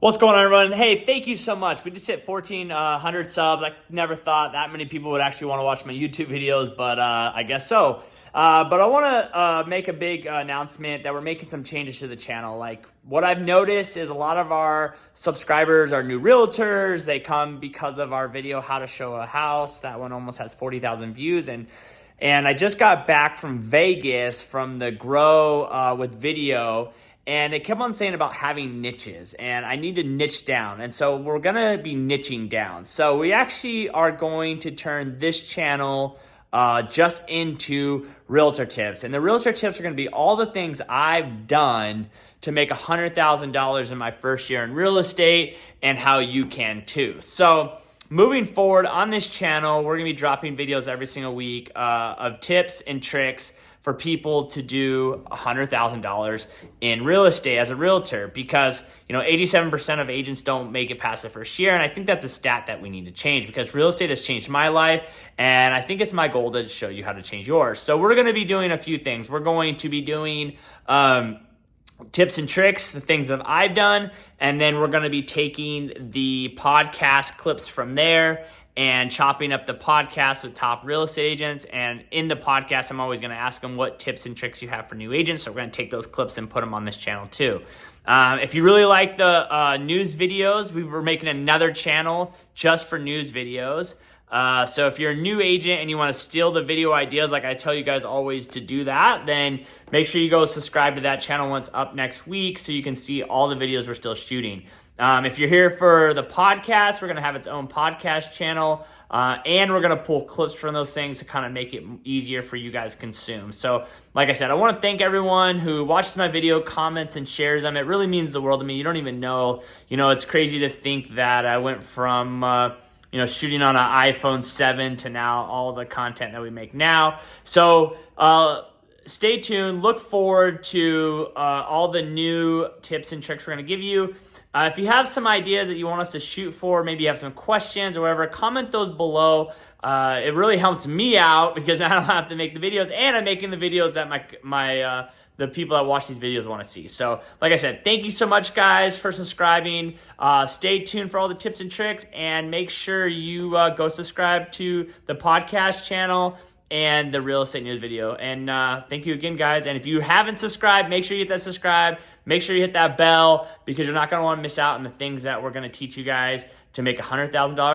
What's going on, everyone? Hey, thank you so much. We just hit 1,400 subs. I never thought that many people would actually want to watch my YouTube videos, but I guess so. But I want to make a big announcement that we're making some changes to the channel. Like, what I've noticed is a lot of our subscribers are new realtors. They come because of our video, How to Show a House. That one almost has 40,000 views. And I just got back from Vegas from the Grow with Video. And they kept on saying about having niches, and I need to niche down. And so we're gonna be niching down. So we actually are going to turn this channel just into realtor tips. And the realtor tips are gonna be all the things I've done to make $100,000 in my first year in real estate and how you can too. So moving forward on this channel, we're gonna be dropping videos every single week of tips and tricks for people to do $100,000 in real estate as a realtor, because 87% of agents don't make it past the first year. And I think that's a stat that we need to change, because real estate has changed my life, and I think it's my goal to show you how to change yours. So we're gonna be doing a few things. We're going to be doing tips and tricks, the things that I've done, and then we're going to be taking the podcast clips from there and chopping up the podcast with top real estate agents. And in the podcast, I'm always going to ask them what tips and tricks you have for new agents. So we're going to take those clips and put them on this channel too. If you really like the news videos, we were making another channel just for news videos. So if you're a new agent and you want to steal the video ideas, like I tell you guys always to do that, then make sure you go subscribe to that channel when it's up next week so you can see all the videos we're still shooting. If you're here for the podcast, we're going to have its own podcast channel, and we're going to pull clips from those things to kind of make it easier for you guys to consume. So like I said, I want to thank everyone who watches my video, comments, and shares them. It really means the world to me. You don't even know. It's crazy to think that I went from shooting on an iPhone 7 to now all the content that we make now. So stay tuned. Look forward to all the new tips and tricks we're going to give you. If you have some ideas that you want us to shoot for, maybe you have some questions or whatever, comment those below. It really helps me out because I don't have to make the videos, and I'm making the videos that the people that watch these videos want to see. So like I said, thank you so much, guys, for subscribing. Stay tuned for all the tips and tricks, and make sure you go subscribe to the podcast channel and the real estate news video. And thank you again, guys. And if you haven't subscribed, make sure you hit that subscribe. Make sure you hit that bell, because you're not going to want to miss out on the things that we're going to teach you guys to make $100,000